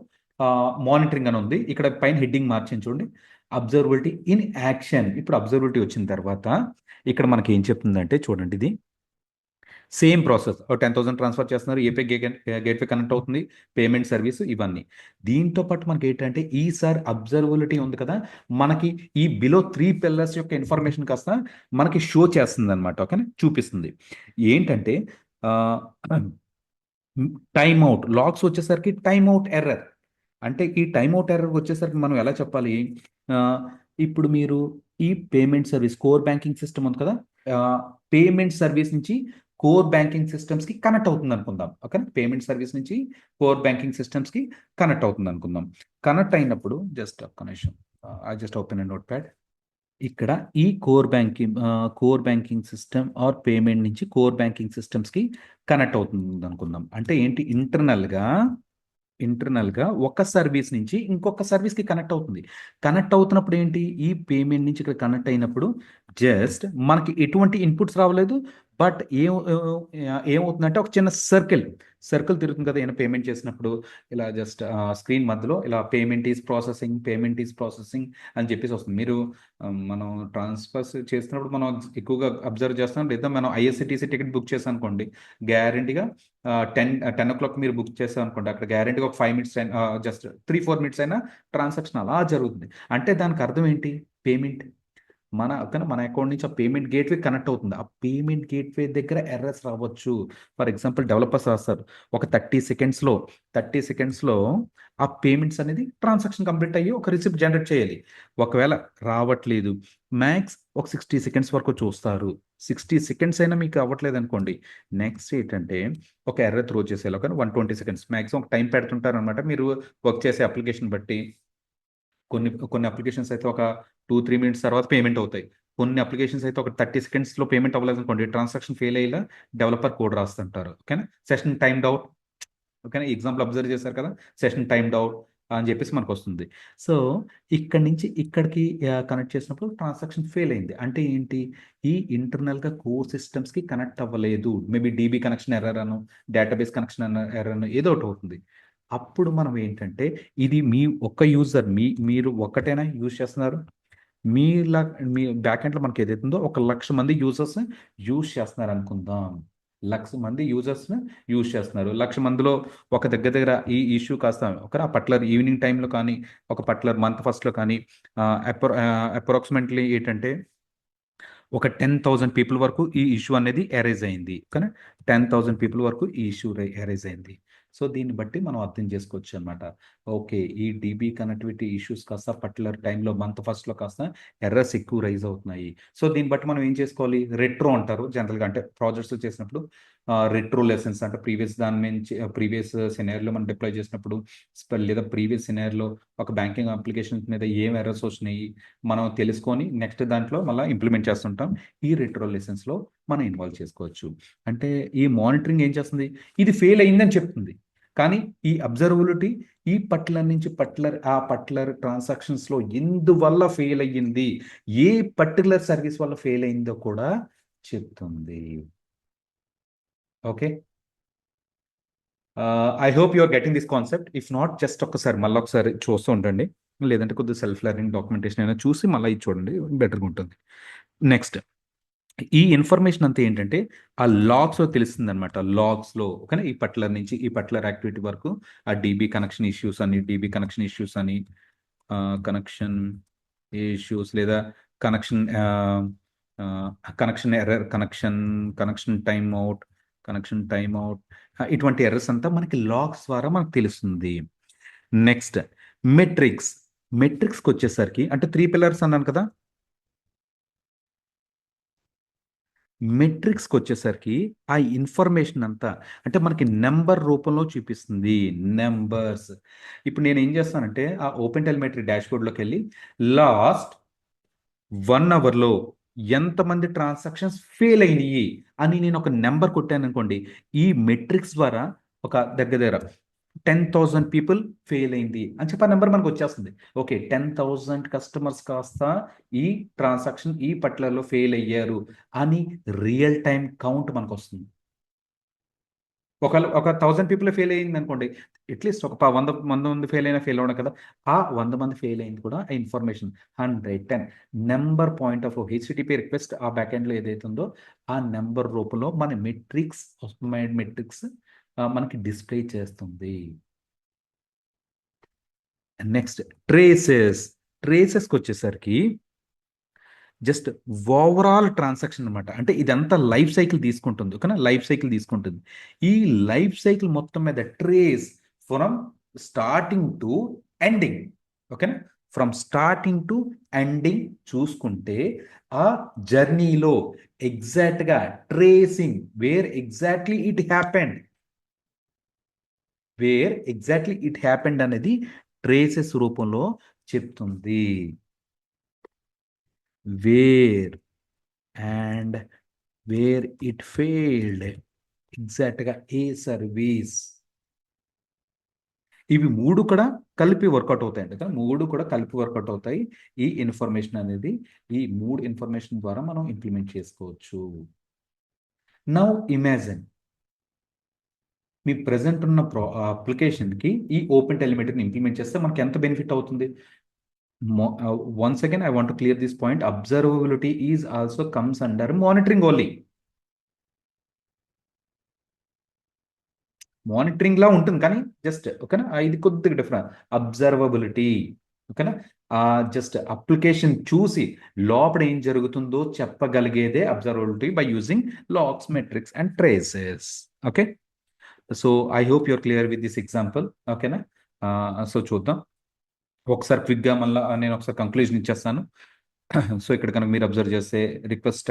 మానిటరింగ్ అని ఉంది. ఇక్కడ పైన హెడ్డింగ్ మార్చింది చూడండి, అబ్జర్వబిలిటీ ఇన్ యాక్షన్. ఇప్పుడు అబ్జర్వబిలిటీ వచ్చిన తర్వాత ఇక్కడ మనకి ఏం చెప్తుందంటే చూడండి, ఇది సేమ్ ప్రాసెస్. 10,000 ట్రాన్స్ఫర్ చేస్తున్నారు, ఏపీ గేట్వే కనెక్ట్ అవుతుంది, పేమెంట్ సర్వీస్, ఇవన్నీ. దీంతో పాటు మనకి ఏంటంటే ఈసారి అబ్జర్వబిలిటీ ఉంది కదా, మనకి ఈ బిలో 3 పిల్లర్స్ యొక్క ఇన్ఫర్మేషన్ కాస్త మనకి షో చేస్తుంది అనమాట. ఓకేనా, చూపిస్తుంది. ఏంటంటే టైమ్ అవుట్ లాగ్స్ వచ్చేసరికి టైమ్ అవుట్ ఎర్రర్. అంటే ఈ టైమ్ అవుట్ ఎర్రర్ వచ్చేసరికి మనం ఎలా చెప్పాలి, ఆ, ఇప్పుడు మీరు ఈ payment service core banking system ఉంది కదా, పేమెంట్ సర్వీస్ నుంచి కోర్ బ్యాంకింగ్ సిస్టమ్స్కి కనెక్ట్ అవుతుంది అనుకుందాం. ఓకే, పేమెంట్ సర్వీస్ నుంచి కోర్ బ్యాంకింగ్ సిస్టమ్స్కి కనెక్ట్ అవుతుంది అనుకుందాం. కనెక్ట్ అయినప్పుడు జస్ట్ ఒక్క నిమిషం, I just open a note pad. ఇక్కడ ఈ core banking system are payment నుంచి కోర్ బ్యాంకింగ్ సిస్టమ్స్కి కనెక్ట్ అవుతుంది అనుకుందాం. అంటే ఏంటి, ఇంటర్నల్గా ఒక సర్వీస్ నుంచి ఇంకొక సర్వీస్కి కనెక్ట్ అవుతుంది. కనెక్ట్ అవుతున్నప్పుడు ఏంటి, ఈ పేమెంట్ నుంచి ఇక్కడ కనెక్ట్ అయినప్పుడు జస్ట్ మనకి ఎటువంటి ఇన్పుట్స్ రావలేదు. బట్ ఏమవుతుందంటే ఒక చిన్న సర్కిల్ తిరుగుతుంది కదా, ఏమైనా పేమెంట్ చేసినప్పుడు ఇలా జస్ట్ స్క్రీన్ మధ్యలో ఇలా పేమెంట్ ఈజ్ ప్రాసెసింగ్ అని చెప్పేసి వస్తుంది. మీరు మనం ట్రాన్స్ఫర్స్ చేస్తున్నప్పుడు మనం ఎక్కువగా అబ్జర్వ్ చేస్తాం. లేదా మనం ఐఎస్సిటీసీ టికెట్ బుక్ చేసాం అనుకోండి, గ్యారంటీగా 10 o'clock మీరు బుక్ చేసాం అనుకోండి, అక్కడ గ్యారంటీగా ఒక 5 minutes అయినా జస్ట్ 3-4 minutes అయినా ట్రాన్సాక్షన్ అలా జరుగుతుంది. అంటే దానికి అర్థం ఏంటి, పేమెంట్ మన అకౌంట్ నుంచి ఆ పేమెంట్ గేట్వే కనెక్ట్ అవుతుంది. ఆ పేమెంట్ గేట్వే దగ్గర ఎర్రర్స్ రావచ్చు. ఫర్ ఎగ్జాంపుల్ డెవలపర్స్ రాస్తారు ఒక 30 సెకండ్స్లో ఆ పేమెంట్స్ అనేది ట్రాన్సాక్షన్ కంప్లీట్ అయ్యి ఒక రిసిప్ట్ జనరేట్ చేయాలి. ఒకవేళ రావట్లేదు, మ్యాక్స్ ఒక 60 seconds వరకు చూస్తారు. 60 seconds అయినా మీకు అవ్వట్లేదు అనుకోండి, నెక్స్ట్ ఏంటంటే ఒక ఎర్రర్ త్రో చేసేయాలి. ఒక 120 seconds మ్యాక్సిమం ఒక టైం పెడుతుంటారు అనమాట. మీరు వర్క్ చేసే అప్లికేషన్ బట్టి కొన్ని అప్లికేషన్స్ అయితే ఒక 2-3 minutes తర్వాత పేమెంట్ అవుతాయి. కొన్ని అప్లికేషన్స్ అయితే ఒక 30 secondsలో పేమెంట్ అవ్వలేదు అనుకోండి, ట్రాన్సాక్షన్ ఫెయిల్ అయ్యేలా డెవలపర్ కోడ్ రాస్తుంటారు. ఓకేనా, సెషన్ టైమ్డ్ అవుట్. ఓకేనా, ఎగ్జాంపుల్ అబ్జర్వ్ చేశారు కదా, సెషన్ టైమ్డ్ అవుట్ అని చెప్పేసి మనకు వస్తుంది. సో ఇక్కడి నుంచి ఇక్కడికి కనెక్ట్ చేసినప్పుడు ట్రాన్సాక్షన్ ఫెయిల్ అయింది. అంటే ఏంటి, ఈ ఇంటర్నల్గా కోర్ సిస్టమ్స్కి కనెక్ట్ అవ్వలేదు. మేబీ డీబీ కనెక్షన్ ఎర్రర్ అను, డేటాబేస్ కనెక్షన్ ఏదో ఒకటి అవుతుంది. అప్పుడు మనం ఏంటంటే ఇది మీ ఒక్క యూజర్ మీరు ఒక్కటైనా యూజ్ చేస్తున్నారు, మీలా మీ బ్యాక్ ఎండ్లో మనకి ఏదైతే ఉందో 1,00,000 మంది యూజర్స్ యూజ్ చేస్తున్నారు అనుకుందాం. 1,00,000 మంది యూజర్స్ని యూజ్ చేస్తున్నారు. 1,00,000 మందిలో ఒక దగ్గర ఈ ఇష్యూ కాస్త ఒక పర్టికులర్ ఈవినింగ్ టైంలో కానీ, ఒక పర్టికులర్ మంత్ ఫస్ట్లో కానీ అప్రాక్సిమేట్లీ ఏంటంటే ఒక 10,000 పీపుల్ వరకు ఈ ఇష్యూ అనేది అరైజ్ అయింది. కానీ 10,000 పీపుల్ వరకు ఈ ఇష్యూ అరైజ్ అయింది. సో దీన్ని బట్టి మనం అర్థం చేసుకోవచ్చు అనమాట. ఓకే, ఈ డీబీ కనెక్టివిటీ ఇష్యూస్ కాస్త పర్టికులర్ టైంలో మంత్ ఫస్ట్లో కాస్త ఎర్రర్స్ ఎక్కువ రైజ్ అవుతున్నాయి. సో దీన్ని బట్టి మనం ఏం చేసుకోవాలి, రెట్రో అంటారు జనరల్గా, అంటే ప్రాజెక్ట్స్ చేసినప్పుడు రెట్రో లెసన్స్ అంటే ప్రీవియస్ సినారియోలో మనం డిప్లాయ్ చేసినప్పుడు లేదా ప్రీవియస్ సినారియోలో ఒక బ్యాంకింగ్ అప్లికేషన్ మీద ఏం ఎర్రర్స్ వచ్చినాయి మనం తెలుసుకొని నెక్స్ట్ దాంట్లో మళ్ళీ ఇంప్లిమెంట్ చేస్తుంటాం. ఈ రెట్రో లెసన్స్లో మనం ఇన్వాల్వ్ చేసుకోవచ్చు. అంటే ఈ మానిటరింగ్ ఏం చేస్తుంది, ఇది ఫెయిల్ అయిందని చెప్తుంది. కానీ ఈ అబ్జర్వబిలిటీ ఈ పర్టికులర్ నుంచి ఆ పర్టికులర్ ట్రాన్సాక్షన్స్లో ఎందువల్ల ఫెయిల్ అయ్యింది, ఏ పర్టికులర్ సర్వీస్ వల్ల ఫెయిల్ అయిందో కూడా చెప్తుంది. Okay, I hope you are getting this concept. If not, just ఒక్కసారి మళ్ళీ ఒకసారి చూస్తూ ఉండండి, లేదంటే కొద్దిగా సెల్ఫ్ లెర్నింగ్ డాక్యుమెంటేషన్ అయినా చూసి మళ్ళీ ఇది చూడండి, బెటర్గా ఉంటుంది. నెక్స్ట్, ఈ ఇన్ఫర్మేషన్ అంతా ఏంటంటే ఆ లాగ్స్లో తెలుస్తుంది అనమాట. లాగ్స్లో ఓకే, ఈ పర్టికులర్ నుంచి ఈ పర్టికులర్ యాక్టివిటీ వరకు ఆ డీబీ కనెక్షన్ ఇష్యూస్ అని, కనెక్షన్ ఇష్యూస్ లేదా connection connection error, connection time out, ఇటువంటి ఎర్రర్స్ అంతా మనకి లాగ్స్ ద్వారా మనకు తెలుస్తుంది. నెక్స్ట్, మెట్రిక్స్కి వచ్చేసరికి అంటే 3 పిల్లర్స్ అన్నాను కదా. మెట్రిక్స్కి వచ్చేసరికి ఆ ఇన్ఫర్మేషన్ అంతా అంటే మనకి నెంబర్ రూపంలో చూపిస్తుంది, నెంబర్స్. ఇప్పుడు నేను ఏం చేస్తానంటే ఆ ఓపెన్ టెలిమెట్రీ డాష్బోర్డ్లోకి వెళ్ళి లాస్ట్ 1 అవర్లో ఎంతమంది ట్రాన్సాక్షన్స్ ఫెయిల్ అయినాయి అని నేను ఒక నెంబర్ కొట్టాను అనుకోండి, ఈ మెట్రిక్స్ ద్వారా ఒక దగ్గర 10,000 పీపుల్ ఫెయిల్ అయింది అని చెప్పి ఆ నెంబర్ మనకు వచ్చేస్తుంది. ఓకే, 10,000 కస్టమర్స్ కాస్త ఈ ట్రాన్సాక్షన్ ఈ పర్టికులర్లో ఫెయిల్ అయ్యారు అని రియల్ టైం కౌంట్ మనకు వస్తుంది. ఒక 1,000 పీపుల్ ఫెయిల్ అయింది అనుకోండి, అట్లీస్ట్ ఒక 100 మంది ఫెయిల్ అవ్వడం కదా, ఆ 100 మంది ఫెయిల్ అయింది కూడా ఆ information 110 number point of HTTP request ఆ బ్యాక్ ఎండ్లో ఏదైతే ఉందో ఆ నెంబర్ రూపంలో మన మెట్రిక్స్ మనకి డిస్ప్లే చేస్తుంది. నెక్స్ట్, ట్రేసెస్కి వచ్చేసరికి జస్ట్ ఓవరాల్ ట్రాన్సాక్షన్ అనమాట. అంటే ఇదంతా లైఫ్ సైకిల్ తీసుకుంటుంది ఓకేనా, ఈ లైఫ్ సైకిల్ మొత్తం మీద trace from starting to ending ఓకేనా, ఫ్రమ్ స్టార్టింగ్ టు ఎండింగ్ చూసుకుంటే ఆ జర్నీలో ఎగ్జాక్ట్గా tracing where exactly it happened అనేది ట్రేసెస్ రూపంలో చెప్తుంది. Where and where it failed, ఎగ్జాక్ట్గా ఏ సర్వీస్. ఇవి 3 కూడా కలిపి వర్కౌట్ అవుతాయండి. 3 కూడా కలిపి వర్కౌట్ అవుతాయి. ఈ ఇన్ఫర్మేషన్ అనేది ఈ 3 ఇన్ఫర్మేషన్ ద్వారా మనం ఇంప్లిమెంట్ చేసుకోవచ్చు. నౌ ఇమాజిన్ మీ ప్రెసెంట్ ఉన్న అప్లికేషన్కి ఈ ఓపెన్ టెలిమెట్రీని ఇంప్లిమెంట్ చేస్తే మనకి ఎంత బెనిఫిట్ అవుతుంది. Once again, I want to clear this point. Observability is also comes under monitoring only. Monitoring లా ఉంటుంది కానీ జస్ట్ ఓకేనా, ఇది కొద్దిగా డిఫరెంట్. అబ్జర్వబిలిటీ ఓకేనా, జస్ట్ అప్లికేషన్ చూసి లోపల ఏం జరుగుతుందో చెప్పగలిగేదే observability by using logs, metrics and traces. Okay, so I hope you're clear with this example. ఓకేనా, సో చూద్దాం ఒకసారి క్విక్గా, మళ్ళీ నేను ఒకసారి కంక్లూజన్ ఇచ్చేస్తాను. సో ఇక్కడ కనుక మీరు అబ్జర్వ్ చేస్తే రిక్వెస్ట్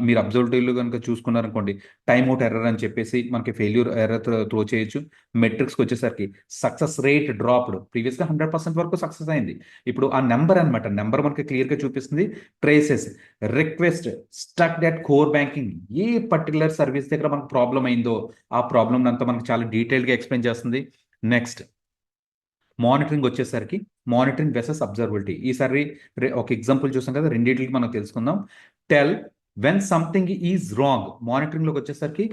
మీరు అబ్జర్వేటివ్లో కనుక చూసుకున్నారనుకోండి, టైమ్ అవుట్ ఎర్రర్ అని చెప్పేసి మనకి ఫెయిల్యూర్ ఎర్రర్ త్రో చేయొచ్చు. మెట్రిక్స్కి వచ్చేసరికి సక్సెస్ రేట్ డ్రాప్డ్, ప్రీవియస్గా 100% వరకు సక్సెస్ అయింది, ఇప్పుడు ఆ నెంబర్ అనమాట, నెంబర్ మనకి క్లియర్గా చూపిస్తుంది. Traces, request stuck that core banking, A particular service దగ్గర మనకు ప్రాబ్లం అయిందో ఆ ప్రాబ్లమ్ అంతా మనకి చాలా డీటెయిల్గా ఎక్స్ప్లెయిన్ చేస్తుంది. నెక్స్ట్, మానిటరింగ్ వచ్చేసరికి మానిటరింగ్ వెసెస్ అబ్జర్వబిలిటీ. ఈసారి ఒక ఎగ్జాంపుల్ చూసాం కదా, రెండింటికి మనం తెలుసుకుందాం. Tell when something is wrong, మానిటరింగ్లోకి వచ్చేసరికి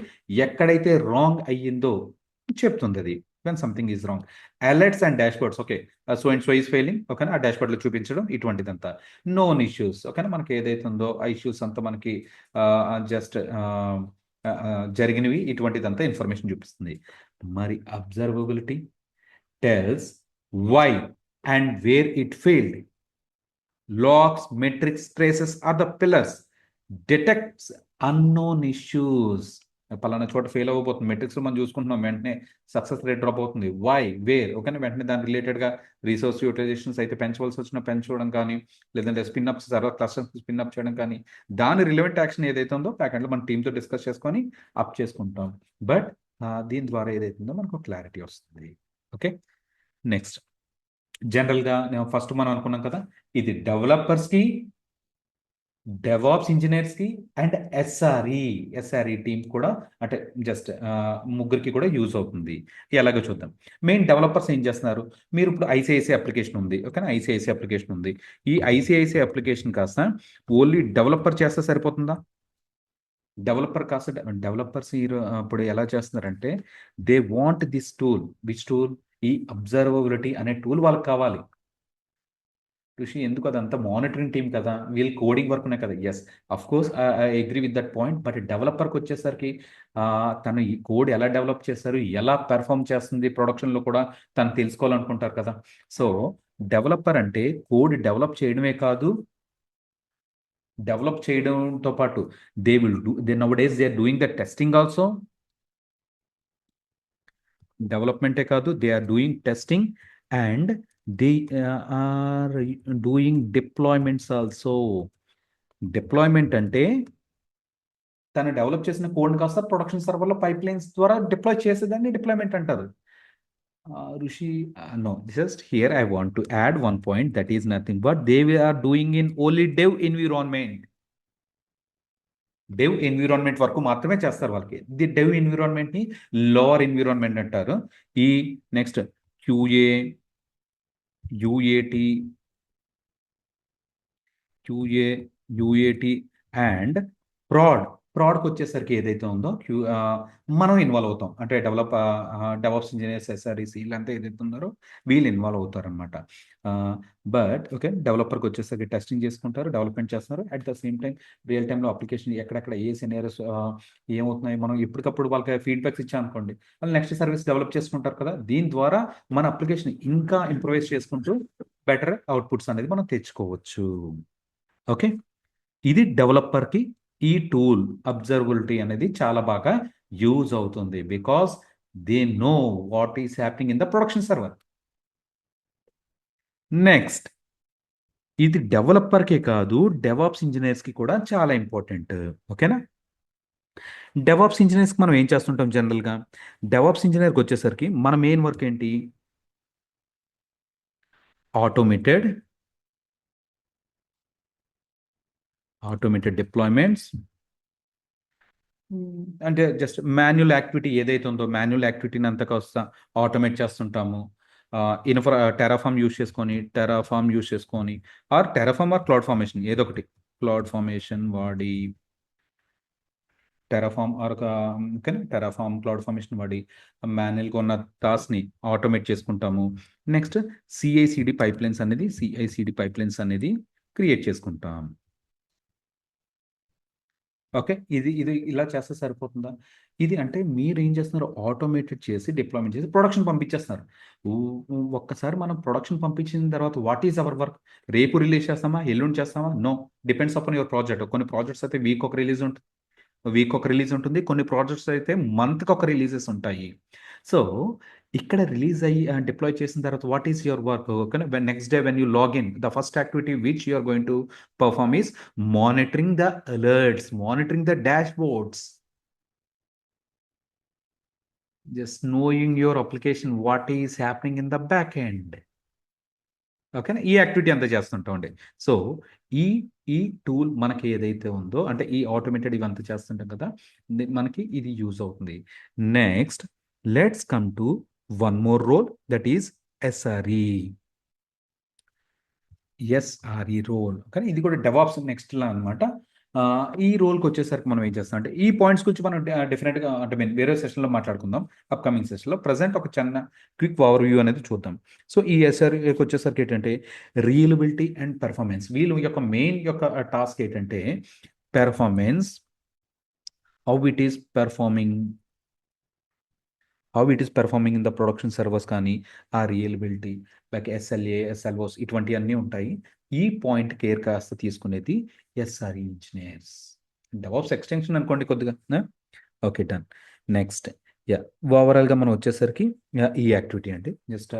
ఎక్కడైతే రాంగ్ అయ్యిందో చెప్తుంది అది, when something is wrong. Alerts and dashboards, okay, so and so is failing ఓకేనా, ఆ డాష్బోర్డ్లో చూపించడం ఇటువంటిదంతా. నోన్ ఇష్యూస్ ఓకేనా, మనకి ఏదైతే ఉందో ఆ ఇష్యూస్ అంతా మనకి జస్ట్ జరిగినవి ఇటువంటిదంతా ఇన్ఫర్మేషన్ చూపిస్తుంది. మరి observability tells why and where it failed. Logs, metrics, traces are the pillars. Detects unknown issues. పలానా చోట ఫెయిల్ అవ్వబోతుంది, మెట్రిక్స్ మనం చూసుకుంటున్నాం, వెంటనే సక్సెస్ రేట్ డ్రాప్ అవుతుంది, వై వేర్ ఓకేనా, వెంటనే దాని రిలేటెడ్గా రిసోర్స్ యూటిలైజేషన్స్ అయితే పెంచవలసి వచ్చినా పెంచడం కానీ, లేదంటే స్పిన్అప్స్ సర్వర్ క్లస్టర్స్ స్పిన్అప్ చేయడం కానీ, దాని రిలవెంట్ యాక్షన్ ఏదైతే ఉందో ప్యాకెంట్లో మన టీంతో డిస్కస్ చేసుకొని అప్ చేసుకుంటాం. బట్ దీని ద్వారా ఏదైతే ఉందో మనకు క్లారిటీ వస్తుంది. ఓకే, నెక్స్ట్, జనరల్గా ఫస్ట్ మనం అనుకున్నాం కదా, ఇది డెవలపర్స్కి డెవాప్స్ ఇంజనీర్స్కి అండ్ ఎస్ఆర్ఈ టీమ్ కూడా అంటే జస్ట్ ముగ్గురికి కూడా యూజ్ అవుతుంది. ఎలాగో చూద్దాం. మెయిన్ డెవలపర్స్ ఏం చేస్తున్నారు? మీరు ఇప్పుడు ఐసిఐసిఐ అప్లికేషన్ ఉంది, ఓకేనా? ఐసిఐసిఐ అప్లికేషన్ ఉంది. ఈ ఐసిఐసిఐ అప్లికేషన్ కాస్త ఓన్లీ డెవలపర్ చేస్తే సరిపోతుందా? డెవలపర్స్ ఇప్పుడు ఎలా చేస్తున్నారంటే they want this tool. Which tool? ఈ అబ్జర్వబిలిటీ అనే టూల్ వాళ్ళకి కావాలి. ఋషి ఎందుకు? అదంతా మానిటరింగ్ టీమ్ కదా, వీళ్ళు కోడింగ్ వర్క్ ఉన్నాయి కదా. Yes, of course I agree with that point. But డెవలపర్కి వచ్చేసరికి తను ఈ కోడ్ ఎలా డెవలప్ చేస్తారు, ఎలా పెర్ఫామ్ చేస్తుంది ప్రొడక్షన్లో కూడా తను తెలుసుకోవాలనుకుంటారు కదా. సో డెవలపర్ అంటే కోడ్ డెవలప్ చేయడమే కాదు, డెవలప్ చేయడంతో పాటు they will do they nowadays they are doing the testing also. డెవలప్మెంటే కాదు, they are doing testing and they are doing deployments also. Deployment అంటే తను డెవలప్ చేసిన కోడ్ కాస్త ప్రొడక్షన్ సర్వర్లో పైప్ లైన్స్ ద్వారా డిప్లాయ్ చేసేదాన్ని డిప్లాయ్మెంట్ అంటారు. Rishi, no, just here I want to add one point that is nothing but they are doing in only dev environment. Dev environment వరకు మాత్రమే చేస్తారు వాళ్ళకి. ది డెవ్ ఎన్విరాన్మెంట్ ని లోవర్ ఎన్విరాన్మెంట్ అంటారు. ఈ next QA, UAT, QA, UAT and prod. ప్రాడ్కి వచ్చేసరికి ఏదైతే ఉందో మనం ఇన్వాల్వ్ అవుతాం. అంటే డెవలప్స్ ఇంజనీర్స్, ఎస్ఆర్ఈసి వీళ్ళంతా ఏదైతే ఉన్నారో వీళ్ళు ఇన్వాల్వ్ అవుతారు అనమాట. బట్ ఓకే, డెవలపర్కి వచ్చేసరికి టెస్టింగ్ చేసుకుంటారు, డెవలప్మెంట్ చేస్తున్నారు. At the same time real టైంలో అప్లికేషన్ ఎక్కడెక్కడ ఏ సినారియోస్ ఏమవుతున్నాయి మనం ఎప్పటికప్పుడు వాళ్ళకి ఫీడ్బ్యాక్స్ ఇచ్చాం అనుకోండి, వాళ్ళు నెక్స్ట్ సర్వీస్ డెవలప్ చేసుకుంటారు కదా. దీని ద్వారా మన అప్లికేషన్ ఇంకా ఇంప్రూవైజ్ చేసుకుంటూ బెటర్ అవుట్పుట్స్ అనేది మనం తెచ్చుకోవచ్చు. ఓకే, ఇది డెవలపర్కి ఈ టూల్ అబ్జర్వబిలిటీ అనేది చాలా బాగా యూజ్ అవుతుంది. Because they know what is happening in the production server. Next, ఇది డెవలపర్కే కాదు, డెవాప్స్ ఇంజనీర్స్కి కూడా చాలా ఇంపార్టెంట్. ఓకేనా? డెవాప్స్ ఇంజనీర్స్కి మనం ఏం చేస్తుంటాం జనరల్గా? డెవాప్స్ ఇంజనీర్కి వచ్చేసరికి మన మెయిన్ వర్క్ ఏంటి? Automated deployments. అంటే జస్ట్ మాన్యువల్ యాక్టివిటీ ఏదైతే ఉందో మాన్యువల్ యాక్టివిటీని అంతా కాస్త ఆటోమేట్ చేస్తుంటాము. టెరాఫామ్ యూస్ చేసుకొని or Terraform or cloud formation ఏదో ఒకటి, క్లౌడ్ ఫార్మేషన్ వాడి క్లౌడ్ ఫార్మేషన్ వాడి మాన్యువల్గా ఉన్న టాస్క్ని ఆటోమేట్ చేసుకుంటాము. నెక్స్ట్ సిఐసిడి పైప్లైన్స్ అనేది క్రియేట్ చేసుకుంటాం. ఓకే, ఇది ఇది ఇలా చేస్తే సరిపోతుందా? ఇది అంటే మీరు ఏం చేస్తున్నారు? ఆటోమేటెడ్ చేసి డిప్లాయ్మెంట్ చేసి ప్రొడక్షన్ పంపించేస్తున్నారు. ఒక్కసారి మనం ప్రొడక్షన్ పంపించిన తర్వాత వాట్ ఈజ్ అవర్ వర్క్? రేపు రిలీజ్ చేస్తామా, ఎల్లుండి చేస్తామా? No, depends upon your project. కొన్ని ప్రాజెక్ట్స్ అయితే వీక్ ఒక రిలీజ్ ఉంటుంది, కొన్ని ప్రాజెక్ట్స్ అయితే మంత్కి ఒక రిలీజెస్ ఉంటాయి. సో ఇక్కడ రిలీజ్ అయ్యి డిప్లాయ్ చేసిన తర్వాత what is your work? Next day when you login, the first activity which you are going to perform is monitoring the alerts, monitoring the dashboards, just knowing your application what is happening in the back end. ఓకేనా? ఈ activity అంతా చేస్తుంటామండి. So ఈ ఈ tool మనకి ఏదైతే ఉందో అంటే ఈ ఆటోమేటెడ్ ఇవంతా చేస్తుంటాం కదా, మనకి ఇది యూజ్ అవుతుంది. Next, let's come to one more role, that is SRE role. కానీ ఇది కూడా డెవాప్స్ నెక్స్ట్ లా అనమాట. ఈ రోల్కి వచ్చేసరికి మనం ఏం చేస్తాం అంటే ఈ పాయింట్స్ గురించి మనం డిఫరెంట్గా అంటే వేరే సెషన్లో మాట్లాడుకుందాం, అప్కమింగ్ సెషన్లో. ప్రజెంట్ ఒక చిన్న క్విక్ ఓవర్ వ్యూ అనేది చూద్దాం. సో ఈ ఎస్ఆర్ఈకి వచ్చేసరికి ఏంటంటే రియలబిలిటీ అండ్ పెర్ఫార్మెన్స్. వీళ్ళు యొక్క మెయిన్ టాస్క్ ఏంటంటే performance, how it is performing in the production servers, కానీ ఆ రియలబిలిటీ లైక్ ఎస్ఎల్ఓస్ ఇటువంటి అన్నీ ఉంటాయి. ఈ పాయింట్ కేర్ కాస్త తీసుకునేది ఎస్ఆర్ఈ ఇంజనీర్స్. డెవాప్స్ ఎక్స్టెన్షన్ అనుకోండి కొద్దిగా. Okay, done. నెక్స్ట్, ఓవరాల్గా మనం వచ్చేసరికి ఈ యాక్టివిటీ అండి. జస్ట్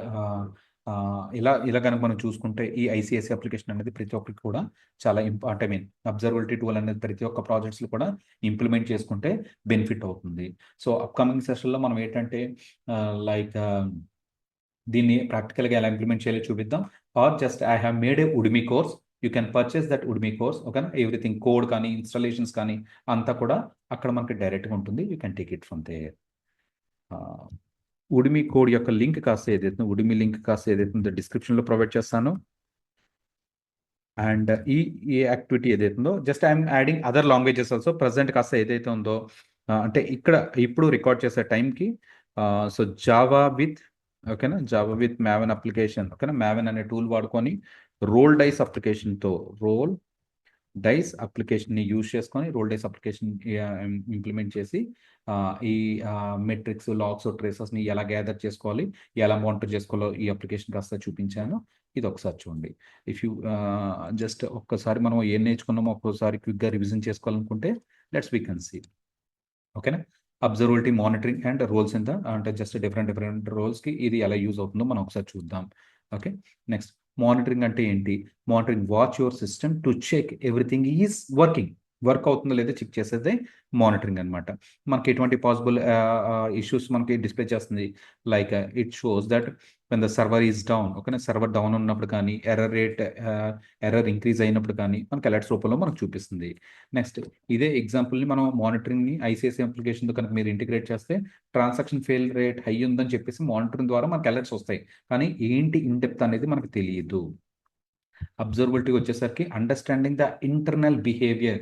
ఇలా కనుక మనం చూసుకుంటే ఈ ఐసిఐసి అప్లికేషన్ అనేది ప్రతి ఒక్కరికి కూడా చాలా అబ్జర్వబిలిటీ టూల్ అనేది ప్రతి ఒక్క ప్రాజెక్ట్స్లో కూడా ఇంప్లిమెంట్ చేసుకుంటే బెనిఫిట్ అవుతుంది. సో అప్కమింగ్ సెషన్లో మనం ఏంటంటే లైక్ దీన్ని ప్రాక్టికల్గా ఎలా ఇంప్లిమెంట్ చేయాలో చూపిద్దాం. Or just I have made a Udemy course, you can purchase that Udemy course. ఓకేనా, ఎవ్రీథింగ్ కోడ్ కానీ ఇన్స్టాలేషన్స్ కానీ అంతా కూడా అక్కడ మనకి డైరెక్ట్గా ఉంటుంది. You can take it from there. Udemy code యొక్క లింక్ కాస్త ఏదైతే ఉడిమి లింక్ కాస్త ఏదైతే డిస్క్రిప్షన్లో ప్రొవైడ్ చేస్తాను. అండ్ ఈ యాక్టివిటీ ఏదైతుందో just I'm adding other languages also. Present కాస్త ఏదైతే ఉందో అంటే ఇక్కడ ఇప్పుడు రికార్డ్ చేసే టైంకి సో జావా విత్ ఓకేనా, జావా విత్ మ్యావెన్ అప్లికేషన్. ఓకేనా, మ్యావెన్ అనే టూల్ వాడుకొని రోల్ డైస్ అప్లికేషన్తో రోల్ డైస్ అప్లికేషన్ని యూజ్ చేసుకొని రోల్ డైస్ అప్లికేషన్ ఇంప్లిమెంట్ చేసి ఈ మెట్రిక్స్, లాగ్స్, ట్రేసెస్ని ఎలా గ్యాదర్ చేసుకోవాలి, ఎలా మానిటర్ చేసుకోవాలో ఈ అప్లికేషన్ కాస్త చూపించాను. ఇది ఒకసారి చూడండి. ఇఫ్ యూ జస్ట్ ఒక్కసారి మనం ఏం నేర్చుకున్నామో ఒక్కోసారి క్విక్గా రివిజన్ చేసుకోవాలనుకుంటే లెట్స్ వీ కెన్ సీ. ఓకేనా, అబ్జర్వబిలిటీ, మానిటరింగ్ అండ్ రోల్స్ ఎంత అంటే జస్ట్ డిఫరెంట్ రోల్స్కి ఇది ఎలా యూజ్ అవుతుందో మనం ఒకసారి చూద్దాం. ఓకే, నెక్స్ట్ మానిటరింగ్ అంటే ఏంటి? Monitoring watch your system to check everything is work అవుతుందో లేదో చెక్ చేసేదే మానిటరింగ్ అనమాట. మనకి ఎటువంటి పాసిబుల్ ఇష్యూస్ మనకి డిస్ప్లే చేస్తుంది. Like it shows that when the server is down. ఓకేనా, సర్వర్ డౌన్ ఉన్నప్పుడు కానీ ఎర్రర్ ఇంక్రీజ్ అయినప్పుడు కానీ మనకి అలర్ట్స్ రూపంలో మనకు చూపిస్తుంది. నెక్స్ట్ ఇదే ఎగ్జాంపుల్ని మనం మానిటరింగ్ని ఐసిఐసిఐ అప్లికేషన్తో కనుక మీరు ఇంటిగ్రేట్ చేస్తే ట్రాన్సాక్షన్ ఫెయిల్ రేట్ హై ఉందని చెప్పేసి మానిటరింగ్ ద్వారా మనకి అలర్ట్స్ వస్తాయి. కానీ ఏంటి ఇన్ డెప్త్ అనేది మనకు తెలియదు. అబ్జర్వబిలిటీ వచ్చేసరికి understanding the internal behaviour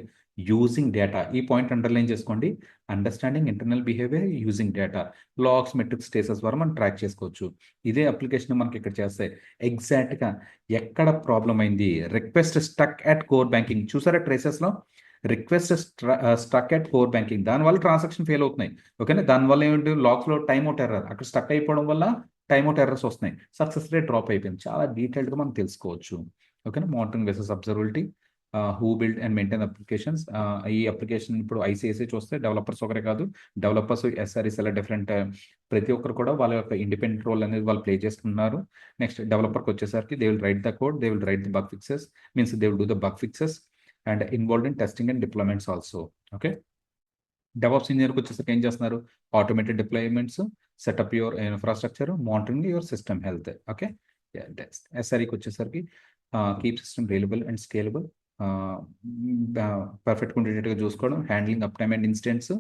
using data. ఈ పాయింట్ అండర్లైన్ చేసుకోండి. Understanding internal behaviour using data. Logs, metrics, status ద్వారా మనం ట్రాక్ చేసుకోవచ్చు. ఇదే అప్లికేషన్ మనకి ఇక్కడ చేస్తే ఎగ్జాక్ట్గా ఎక్కడ ప్రాబ్లం అయింది. Request stuck at core banking చూసారా, ట్రేసెస్లో request stuck at core banking, దానివల్ల ట్రాన్సాక్షన్ ఫెయిల్ అవుతున్నాయి. ఓకేనా, దానివల్ల ఏంటి, లాగ్స్లో టైమ్ అవుట్ ఎర్రర్, అక్కడ స్టక్ అయిపోవడం వల్ల టైమ్ అవుట్ ఎర్రర్స్ వస్తున్నాయి, సక్సెస్ రేట్ డ్రాప్ అయిపోయింది. చాలా డీటెయిల్డ్గా మనం తెలుసుకోవచ్చు. ఓకేనా, monitoring versus observability, who build and maintain applications. ఈ అప్లికేషన్ ఇప్పుడు ఐసిఐసిఐ చూస్తే డెవలపర్స్ ఒకరే కాదు, డెవలపర్స్, ఎస్ఆర్ఈస్ అలా డిఫరెంట్ ప్రతి ఒక్కరు కూడా వాళ్ళ యొక్క ఇండిపెండెంట్ రోల్ అనేది వాళ్ళు ప్లే చేస్తున్నారు. నెక్స్ట్ డెవలపర్కి వచ్చేసరికి they will write the code, they will write the bug fixes, means they will do the bug fixes and involved in testing and deployments also. Okay, DevOps ఇంజనీర్కి వచ్చేసరికి ఏం చేస్తున్నారు? Automated deployments, setup your infrastructure, monitoring your system health. Okay, ఎస్ఆర్ఈకి వచ్చేసరికి keep system reliable and scalable, పర్ఫెక్ట్గా ఉండేటట్టుగా చూసుకోవడం, handling uptime and incidents,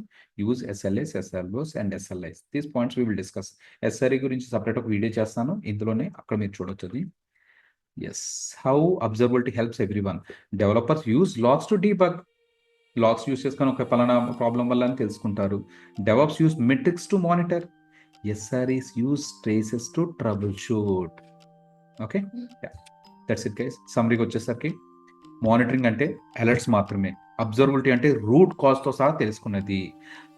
use SLAs, SLOs and SLIs. These points we will discuss. SRE గురించి separate ఒక video చేస్తాను, ఇందులోనే అక్కడ మీరు చూడొచ్చు. Yes, how observability helps everyone. Developers use logs to debug. Logs use చేసుకొని ఒక పలానా ప్రాబ్లం వల్ల అని తెలుసుకుంటారు. DevOps use metrics to monitor. SREs use traces to troubleshoot. Okay, that's it guys. సమ్మరీకి వచ్చేసరికి మానిటరింగ్ అంటే అలర్ట్స్ మాత్రమే, అబ్జర్వబిలిటీ అంటే రూట్ కాజ్తో సహా తెలుసుకున్నది.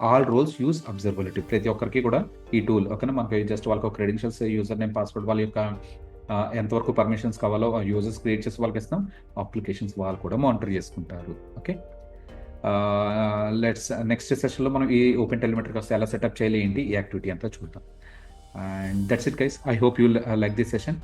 All roles use observability. ప్రతి ఒక్కరికి కూడా ఈ టూల్ ఓకేనా, మనకి జస్ట్ వాళ్ళకి క్రెడెన్షియల్స్, యూజర్ నేమ్, పాస్వర్డ్, వాళ్ళ యొక్క ఎంతవరకు పర్మిషన్స్ కావాలో యూజర్స్ క్రియేట్ చేసి వాళ్ళకి ఇస్తాం. అప్లికేషన్స్ వాళ్ళు కూడా మానిటర్ చేసుకుంటారు. ఓకే, లెట్స్ నెక్స్ట్ సెషన్లో మనం ఈ ఓపెన్ టెలిమెట్రీ కాస్త ఎలా సెటప్ చేయాలి ఏంటి ఈ యాక్టివిటీ అంతా చూద్దాం. And that's it guys, I hope you like this session.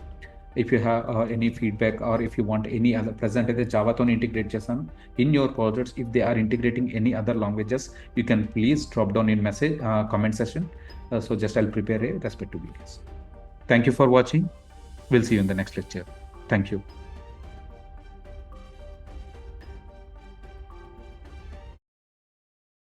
If you have any feedback or if you want any other, present అయితే జావాతో ఇంటిగ్రేట్ చేస్తాను. In your projects if they are integrating any other languages you can please drop down in message comment section. So just I'll prepare a respective videos. Thank you for watching. We'll see you in the next lecture. Thank you.